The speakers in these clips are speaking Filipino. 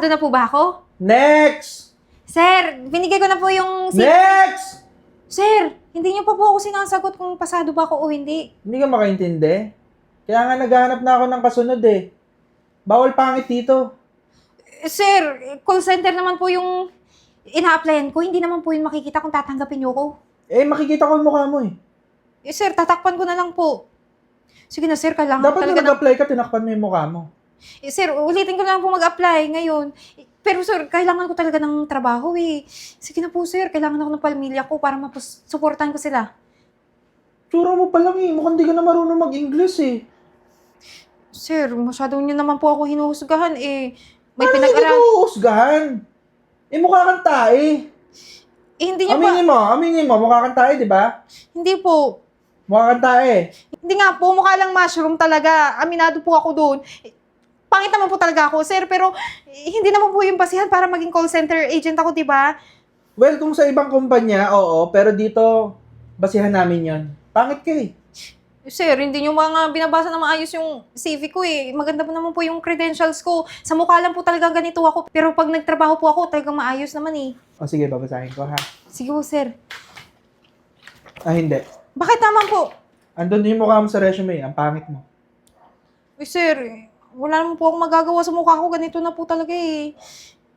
pasado na po ba ako? Next! Sir, binigay ko na po yung... Next! Sir, hindi niyo pa po ako sinasagot kung pasado ba ako o hindi. Hindi ka makaintindi? Kaya nga naghahanap na ako ng kasunod eh. Bawal pangit dito. Sir, call center naman po yung ina-applyan ko. Hindi naman po yun makikita kung tatanggapin niyo ko. Eh, makikita ko yung mukha mo eh. Sir, tatakpan ko na lang po. Sige na, sir, kailangan Dapat talaga na nag-apply ka, tinakpan mo yung mukha mo. Sir, ulitin ko na lang po mag-apply ngayon. Pero sir, kailangan ko talaga ng trabaho eh. Sige na po, sir. Kailangan ako ng pamilya ko para mapasuportahan ko sila. Tsura mo pa lang eh. Mukhang di ka na marunong mag-English eh. Sir, masyado niyo naman po ako hinuhusgahan eh. May Ano hindi pinag-aral. ko uhusgahan? Eh, mukha kang tae. Eh, hindi niyo pa... Aminin mo, mukha kang tae, di ba? Hindi po. Mukha kang tae. Hindi nga po, mukha lang mushroom talaga. Aminado po ako doon. Pangit naman po talaga ako, sir. Pero hindi naman po yung basihan para maging call center agent ako, di ba? Well, kung sa ibang kumpanya, oo. Pero dito, basihan namin yon. Pangit ka eh. Sir, hindi nyo mga binabasa na maayos yung CV ko eh. Maganda po naman po yung credentials ko. Sa mukha lang po talaga ganito ako. Pero pag nagtrabaho po ako, talagang maayos naman eh. O sige, babasahin ko ha. Sige po, sir. Ah, hindi. Bakit naman po? Andun yung mukha mo sa resume, ang pangit mo. Eh, sir, wala naman po akong magagawa sa mukha ko. Ganito na po talaga eh.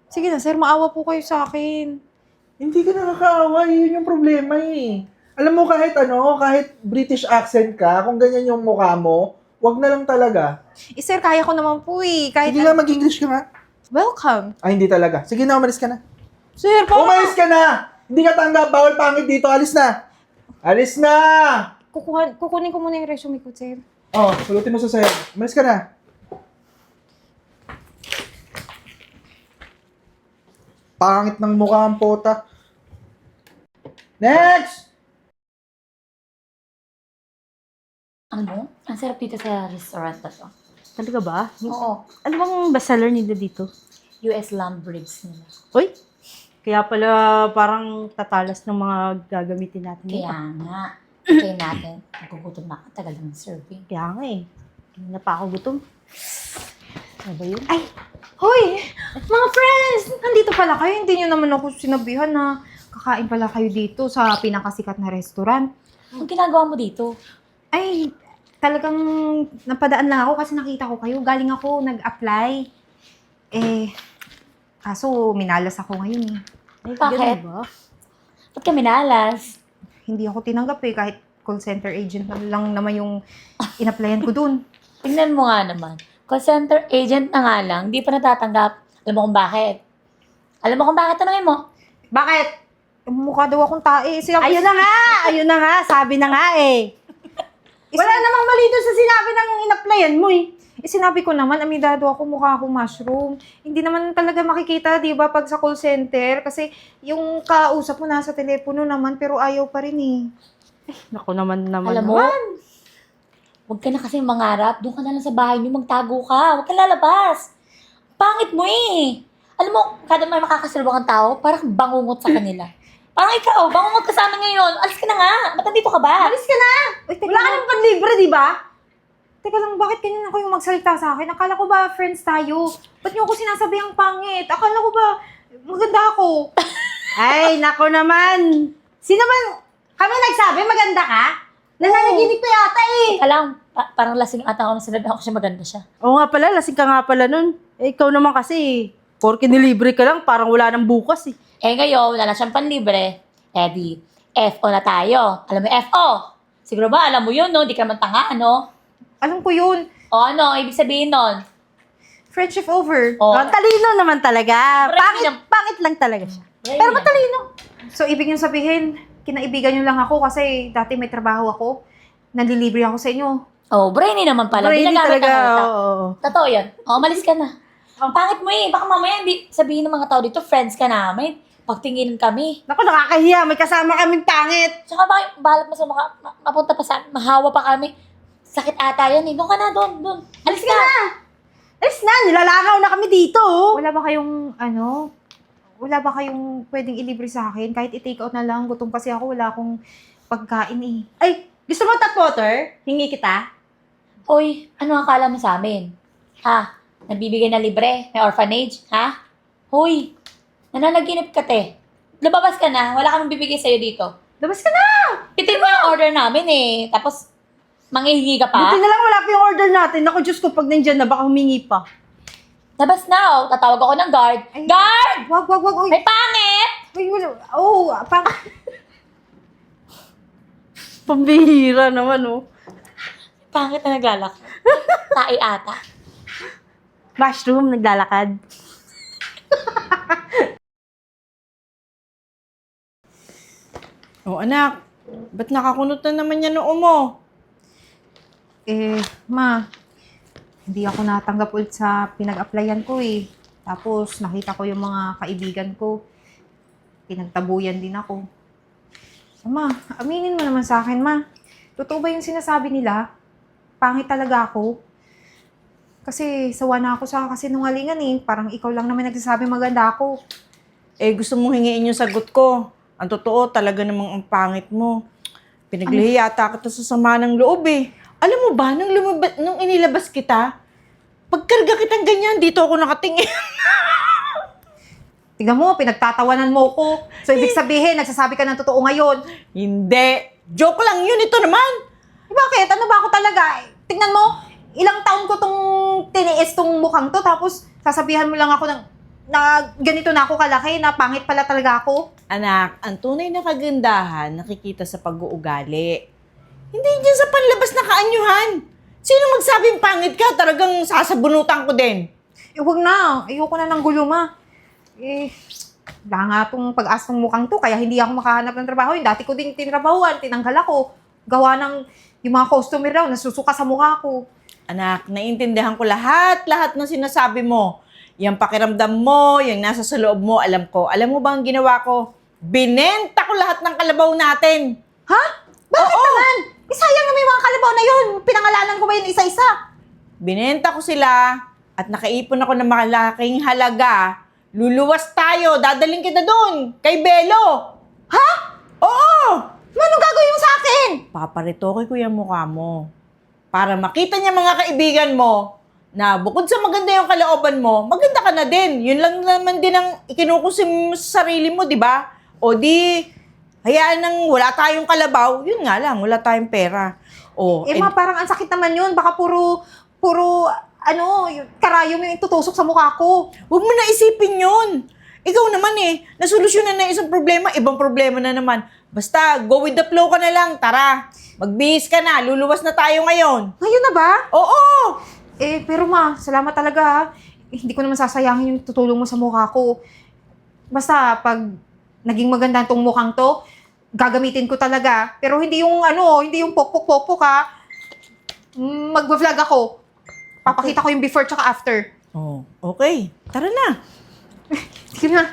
Sige na, sir, maawa po kayo sa akin. Hindi ka nakakaawa, yun yung problema eh. Alam mo, kahit British accent ka, kung ganyan yung mukha mo, wag na lang talaga. Eh, sir, kaya ko naman po eh. Kahit Sige nga, mag-English ka nga. Welcome. Ay, hindi talaga. Sige na, umalis ka na. Sir, Umalis ka na! Hindi ka tanggap, bawal pangit dito, alis na! Alis na! kukunin ko muna yung resume ko, sir. Oh, sagutin mo sa sayo. Umalis ka na. Pangit ng mukha ang pota. Next! Ano? Ang sarap dito sa restaurant na to. Talaga ba? Oo. Ano bang bestseller nila dito? US lamb ribs nila. Uy, kaya pala parang tatalas ng mga gagamitin natin. Kaya nga, okay natin. Nagugutom na ako. Tagal ng serving. Kaya nga eh. Hindi na pa ako gutom. Ano ba yun? Ay! Hoy! Mga friends! Nandito pala kayo. Hindi nyo naman ako sinabihan na kakain pala kayo dito sa pinakasikat na restaurant. Anong ginagawa mo dito? Ay, talagang napadaan lang ako kasi nakita ko kayo. Galing ako nag-apply. Eh, kaso minalas ako ngayon eh. Ay, Bakit? ganun ba? Ba't ka minalas? Hindi ako tinanggap eh. Kahit call center agent lang naman yung in-applyan ko dun. Tingnan mo nga naman. Call center agent na nga lang, di pa natatanggap. Alam mo kung bakit? Alam mo kung bakit? Tanungin mo. Bakit? Mukha daw akong tae. Ayun na nga! Ayun na nga! Sabi na nga eh. Wala namang mali doon sa sinabi ng in-applyan mo eh. Sinabi ko naman, amidado ako, mukha akong mushroom. Hindi naman talaga makikita, di ba, pag sa call center. Kasi yung kausap mo nasa telepono naman, pero ayaw pa rin eh. Naku naman. Alam mo, huwag ka na kasi mangarap. Doon ka na lang sa bahay niyo, magtago ka. Huwag ka lalabas. Pangit mo eh. Alam mo, kada may makakasalubong kang tao, parang bangungot sa kanila. Parang ikaw, bangungot ka sa amin ngayon. Alis ka na nga. Ba't nandito ka ba? Alis ka na! Uy, teka Wala ka lang. naman panlibre, di ba? Teka lang, bakit ganyan ako yung magsalita sa akin? Akala ko ba friends tayo? Ba't niyo ako sinasabihang pangit? Akala ko ba maganda ako? Ay, nako naman. Sino man? Kami nagsabi maganda ka? Nananaginip ka yata eh. Alam, parang lasing ata ako na sinabi ako siya maganda siya. Oo nga pala, lasing ka nga pala nun. Eh, ikaw naman kasi, porke nilibre ka lang, parang wala nang bukas eh. Eh ngayon, wala na siyang panlibre. Eh di, FO na tayo. Alam mo yung FO? Siguro ba, alam mo yun, no? Di ka naman tanga, ano? Alam ko yun. O ano, ibig sabihin nun? Friendship over. O, Oh, talino naman talaga. Siyempre, Pangit lang talaga siya. pero Matalino. So, ibig nyo sabihin, kinaibigan nyo lang ako kasi dati may trabaho ako. Nalilibre ako sa inyo. Oh, brainy naman pala. Brainy Ginagamit talaga, ang utak. oo. Totoo yan. O, umalis ka na. Ang pangit mo eh. Baka mamaya hindi sabihin ng mga tao dito, friends ka namin. Pagtingin kami. Naku, nakakahiya. May kasama kaming pangit. Tsaka bakit balat mo sa mukha, mapunta pa sa mahawa pa kami. Sakit ata yan eh. Doon ka na, doon. Alis ka na. Alis na, nilalangaw na kami dito. Oh. Wala ba kayong pwedeng ilibre sa akin? Kahit i-take out na lang, gutom kasi ako, wala akong pagkain eh. Ay, gusto mo tap water? Hingi kita? Hoy, ano ang akala mo sa amin? Ha? Nagbibigay na libre? May orphanage? Ha? Hoy, nananaginip ka, te. Lumabas ka na. Wala kaming bibigay sa'yo dito. Labas ka na! Pitin mo yung order namin eh. Tapos, manghihingi ka pa? Buti na lang wala pa yung order natin. Ako, Diyos ko, pag nandyan na, baka humingi pa. Labas na, oh. Tatawag ako ng guard. Ay. Guard! Wag. Uy, May pangit! uy, oh, Pambihira naman, oh. Pangit na naglalakad. Tae ata. Mushroom, naglalakad. Oh, anak, ba't nakakunot na naman yan noo mo? Ma, hindi ako natanggap ulit sa pinag-applyan ko eh. Tapos, nakita ko yung mga kaibigan ko. Pinagtabuyan din ako. So, ma, aminin mo naman sa akin, ma. Totoo ba yung sinasabi nila? Pangit talaga ako. Kasi sawa na ako sa kasinungalingan eh. Parang ikaw lang naman nagsasabi maganda ako. Eh, gusto mong hingiin yung sagot ko. Ang totoo, talaga namang ang pangit mo. Pinaglihi yata kita sa sama ng loob eh. Alam mo ba, nung inilabas kita, pagkarga kitang ganyan, dito ako nakatingin. Tignan mo, pinagtatawanan mo ko. So, ibig sabihin, nagsasabi ka ng totoo ngayon. Hindi. Joke lang yun, ito naman. Bakit? Ano ba ako talaga? Tingnan mo, ilang taon ko tong tiniis tong mukhang to, tapos sasabihan mo lang ako na ganito na ako kalaki, na pangit pala talaga ako. Anak, ang tunay na kagandahan nakikita sa pag-uugali. Hindi dyan sa panlabas na kaanyuhan. Sino magsabing pangit ka? Talagang sasabunutan ko din. Huwag na. Ayoko na ng gulo, ma. Wala nga tong pag-asa ng mukhang to, kaya hindi ako makahanap ng trabaho. Yung dati ko din tinrabahuan, tinanggal ako. Gawa ng yung mga customer raw, nasusuka sa mukha ko. Anak, naiintindihan ko lahat ng sinasabi mo. Yung pakiramdam mo, yung nasa sa loob mo, alam ko. Alam mo ba ang ginawa ko? Binenta ko lahat ng kalabaw natin. Ha? Bakit Oo. naman? Sayang na may mga kalabaw na yun. Pinangalanan ko ba yun isa-isa? Binenta ko sila at nakaipon ako ng malaking halaga. Luluwas tayo, dadaling kita doon, kay Belo. Ha? Oo! Anong gagawin mo sa akin? Paparitoke ko yung mukha mo. Para makita niya mga kaibigan mo na bukod sa maganda yung kalooban mo, maganda ka na din. Yun lang naman din ang ikinukusim mo sa sarili mo, di ba? O di, hayaan nang wala tayong kalabaw, yun nga lang, wala tayong pera. O, Ma, parang ang sakit naman yun. Baka puro, yung karayom yung itutusok sa mukha ko. huwag mo na isipin yun. Ikaw naman nasolusyonan na isang problema, ibang problema na naman. Basta, go with the flow ka na lang, tara. Magbihis ka na, luluwas na tayo ngayon. Ngayon na ba? Oo! Pero ma, salamat talaga ha. Hindi ko naman sasayangin yung tutulong mo sa mukha ko. Basta, pag naging maganda tong mukhang to, gagamitin ko talaga. Pero hindi yung hindi yung pokpok-pokpok ha. Mag-vlog ako. Papakita ko yung before tsaka after. Oh, okay. Tara na. Sige na.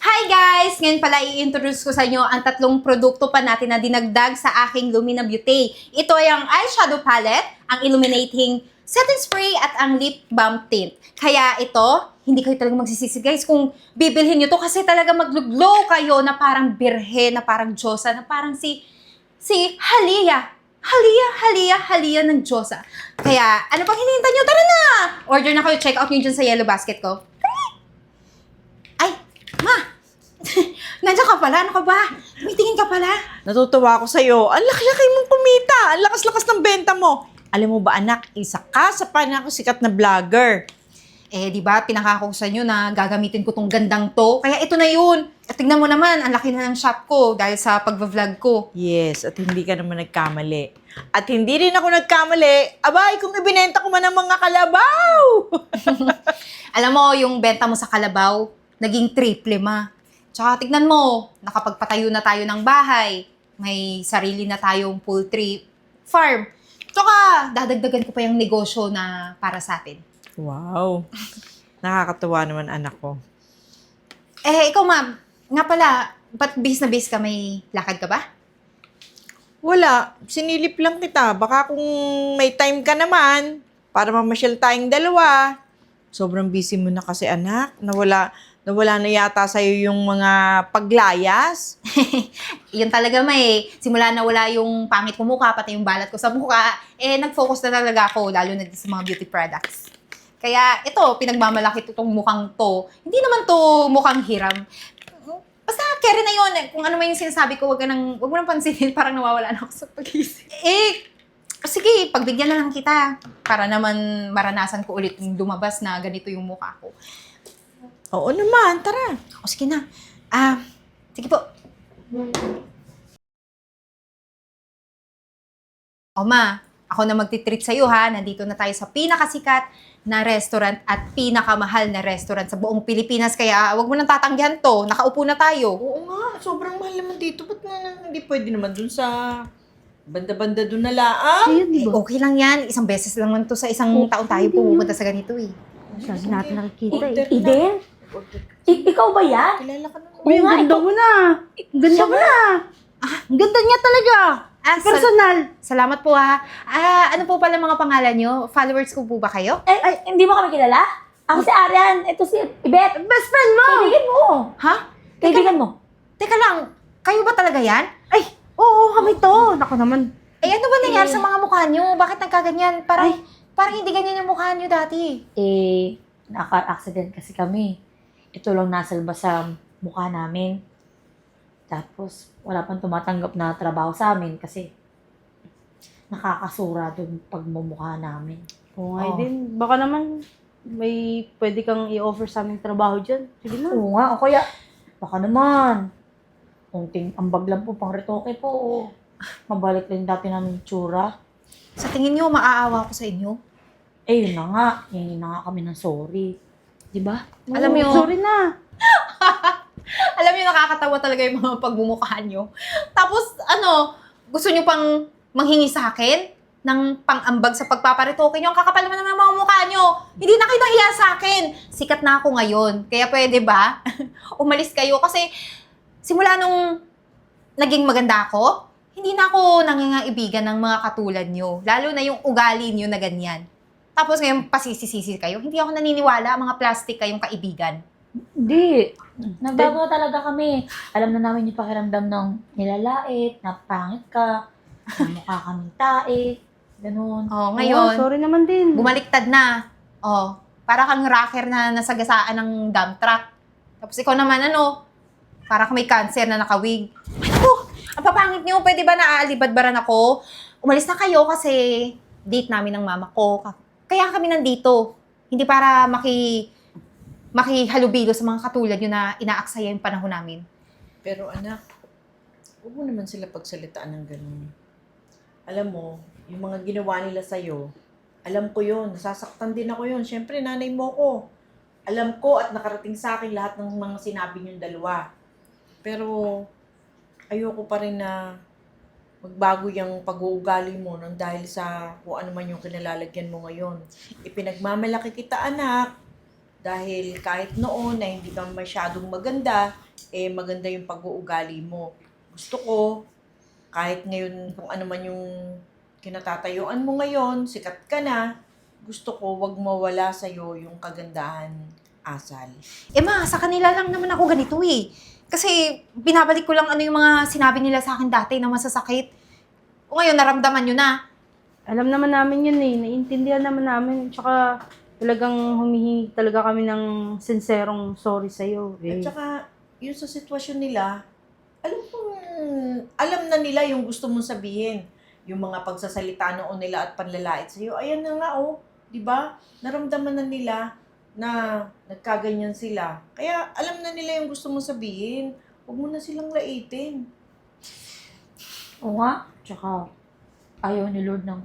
Hi guys! Ngayon pala i-introduce ko sa inyo ang tatlong produkto pa natin na dinagdag sa aking Lumina Beauty. Ito ay ang eyeshadow palette, ang illuminating setting spray at ang lip balm tint. Kaya ito, hindi kayo talaga magsisisi guys kung bibilhin nyo to kasi talaga maglo-glow kayo na parang birhe, na parang Diyosa, na parang si Halia. Halia ng Diyosa. Kaya, ano pang hinihintay nyo? Tara na! Order na kayo, check out nyo dyan sa yellow basket ko. Ay, ma! Nandiyan ka pala, ano ka ba? Tingin ka pala. Natutuwa ako sa'yo. Ang laki-laki mong kumita. Ang lakas-lakas ng benta mo. Alam mo ba anak, isa ka sa sikat na vlogger. Di ba, pinakako sa inyo na gagamitin ko tong gandang to. Kaya ito na yun. At tingnan mo naman, ang laki na ng shop ko dahil sa pag-vlog ko. Yes, at hindi ka naman nagkamali. At hindi rin ako nagkamali. Abay, kung ibinenta ko man ang mga kalabaw! Alam mo, yung benta mo sa Kalabaw, naging triple, ma. Tsaka tignan mo, nakapagpatayo na tayo ng bahay. May sarili na tayong poultry farm. Tsaka, dadagdagan ko pa yung negosyo na para sa atin. Wow. Nakakatuwa naman anak ko. Ikaw, ma'am. Nga pala, ba't bis na bis ka? May lakad ka ba? Wala. Sinilip lang kita. Baka kung may time ka naman, para mamasyal tayong dalawa. Sobrang busy mo na kasi anak. Nawala na yata sa'yo yung mga paglayas. Yun talaga, may. Simula na wala yung pangit ko mukha, pati yung balat ko sa mukha, nag-focus na talaga ako, lalo na sa mga beauty products. Kaya ito, pinagmamalaki itong mukhang to. Hindi naman to mukhang hiram. Basta carry na yun. Kung ano man yung sinasabi ko, wag mo nang pansinin. Parang nawawala na ako sa pag-isip. Sige, pagbigyan na lang kita. Para naman maranasan ko ulit yung lumabas na ganito yung mukha ko. Oo naman, tara. O sige na. Sige po. Ma, ako na magtitreat sa'yo ha. Nandito na tayo sa pinakasikat na restaurant at pinakamahal na restaurant sa buong Pilipinas. Kaya wag mo nang tatanggihan to. Nakaupo na tayo. Oo nga, sobrang mahal naman dito. Ba't na hindi pwede naman dun sa banda-banda dun na laang? Ayun, di ba? Okay lang yan. Isang beses lang man to sa isang taon tayo pupunta sa ganito eh. Sabi natin nakikita eh. Order na. Eden? Ikaw ba yan? Kilala ka naman. Uy, ang ganda mo na. Ang ganda mo na. Ang ganda niya talaga. Personal. Salamat po ha. Ano po pala mga pangalan nyo? Followers ko po ba kayo? Hindi mo kami kilala? Ako si Arian. Ito si Ibet. Best friend mo. Kaibigan mo. Ha? Kaibigan mo. Teka lang, kayo ba talaga yan? Ay, oo, kami to. Naku naman. Ano ba nangyari sa mga mukha nyo? Bakit nagkaganyan? Parang hindi ganyan yung mukha nyo dati. Naka-accident kasi kami. Ito lang nasalba sa mukha namin. Tapos, wala pang tumatanggap na trabaho sa amin kasi nakakasura doon pagmumukha namin. Oo nga Oo. din. Baka naman may pwede kang i-offer sa aming trabaho dyan. Sige na. Oo nga, o kaya, baka naman, unting ambag lang po, pang retoke po. Mabalik lang dati namin tsura. Sa tingin nyo, maaawa ko sa inyo? Yun na nga, hingin na nga kami ng sorry. Diba? Alam mo yun? Sorry na. Alam niyo, nakakatawa talaga yung mga pagmumukha nyo. Tapos, gusto nyo pang manghingi sa akin ng pang-ambag sa pagpaparitoke nyo? Ang kakapal naman ng mga mukha nyo. Hindi na kayo nahiya sa akin. Sikat na ako ngayon. Kaya pwede ba? Umalis kayo. Kasi simula nung naging maganda ako, hindi na ako nangingaibigan ng mga katulad nyo. Lalo na yung ugali nyo na ganyan. Tapos ngayon, pasisisisi kayo. Hindi ako naniniwala, mga plastic kayong kaibigan. Hindi. Nagbago na talaga kami. Alam na namin yung pakiramdam ng nilalait, na pangit ka, na mukha kaming tae, ganun. Ngayon, Oo, sorry naman din. bumaliktad na. Para kang rocker na nasagasaan ng dump truck. Tapos ikaw naman, para kang may cancer na nakawig. Ang papangit niyo, pwede ba naaalibadbaran ako? Umalis na kayo kasi date namin ng mama ko. Kaya kami nandito. Hindi para makihalubilo sa mga katulad nyo na inaaksaya yung panahon namin. Pero anak, huwag mo naman sila pagsalitaan ng ganun. Alam mo, yung mga ginawa nila sa'yo, alam ko yun, nasasaktan din ako yun. Siyempre, nanay mo ko. Alam ko at nakarating sa akin lahat ng mga sinabi niyong dalawa. Pero, ayoko pa rin na magbago yung pag-uugali mo nang dahil sa kung ano man yung kinalalagyan mo ngayon. Ipinagmamalaki kita, anak, dahil kahit noon na hindi ka masyadong maganda, maganda yung pag-uugali mo. Gusto ko, kahit ngayon kung ano man yung kinatatayuan mo ngayon, sikat ka na, gusto ko wag mawala sa'yo yung kagandahan, Asal. Sa kanila lang naman ako ganito eh. Kasi binabalik ko lang ano yung mga sinabi nila sa akin dati na masasakit. O ngayon, naramdaman nyo na. Alam naman namin yun eh. Naiintindihan naman namin. Tsaka talagang humihingi talaga kami ng sinserong sorry sa'yo. At saka, yun sa sitwasyon nila, alam na nila yung gusto mong sabihin. Yung mga pagsasalita noon nila at panlalait sa'yo, ayan na nga di ba? Naramdaman na nila na nagkaganyan sila. Kaya alam na nila yung gusto mong sabihin. Huwag mo na silang laitin. Oo nga. Tsaka, ayaw ni Lord ng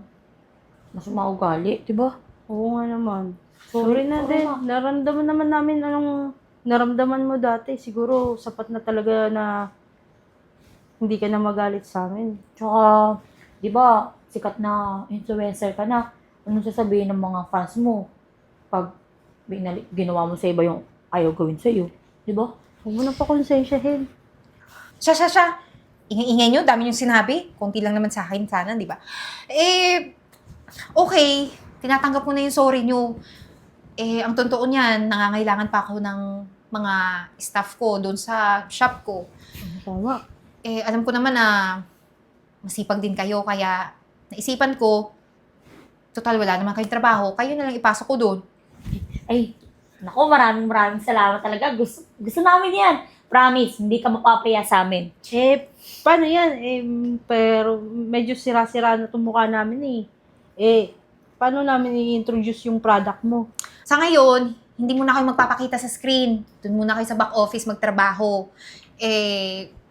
masama ugali, diba? Oo nga naman. Sorry na din. Naramdaman naman namin anong naramdaman mo dati. Siguro sapat na talaga na hindi ka na magalit sa amin. Tsaka, di ba, sikat na influencer ka na. Anong sasabihin ng mga fans mo pag ginawa mo sa iba yung ayaw gawin sa'yo? Di ba? Huwag mo na pa konsensyahin. Siya. Ingay-ingay nyo, dami yung sinabi. Konti lang naman sa akin sana, di ba? Okay. Tinatanggap ko na yung sorry nyo. Ang totoo niyan, nangangailangan pa ako ng mga staff ko doon sa shop ko. Tama. Alam ko naman na masipag din kayo, kaya naisipan ko, total wala naman kayong trabaho, kayo na lang ipasok ko doon. Ay, naku, maraming salamat talaga. Gusto namin yan. Promise, hindi ka mapapaya sa amin. Eh, paano yan? Pero medyo sira-sira na itong mukha namin paano namin i-introduce yung product mo? Sa ngayon, hindi muna kayo magpapakita sa screen. Doon muna kayo sa back office magtrabaho.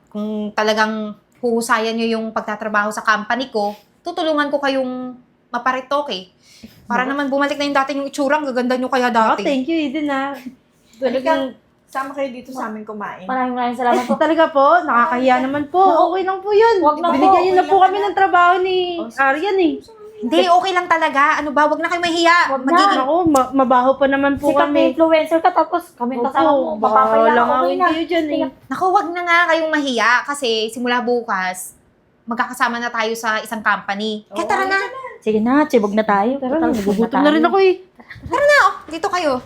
Kung talagang huhusayan nyo yung pagtatrabaho sa company ko, tutulungan ko kayong maparitoke. Para naman bumalik na yung dati yung itsura, ang gaganda nyo kaya Oh, dati. thank you, Eden ha. Talagang, Sama kayo dito sa amin kumain. Maraming salamat po. talaga po, nakakahiya naman po. Okay lang po yun. Wag na po, Binigyan niyo na okay po lang kami na. ng trabaho ni Arian Hindi, okay lang talaga. Ano ba, wag na kayo mahiya. Wag na. Magiging Ako, mabaho pa naman po Sikat na kami. influencer ka, tapos kami kasama mo. Opo, Mapapaya baka ako. Okay langawin na. kayo dyan Naku, wag na nga kayong mahiya kasi simula bukas, magkakasama na tayo sa isang company. Kaya tara na. Sige na, chibog na tayo. Tara, Total, nagugutom na rin ako Dito kayo.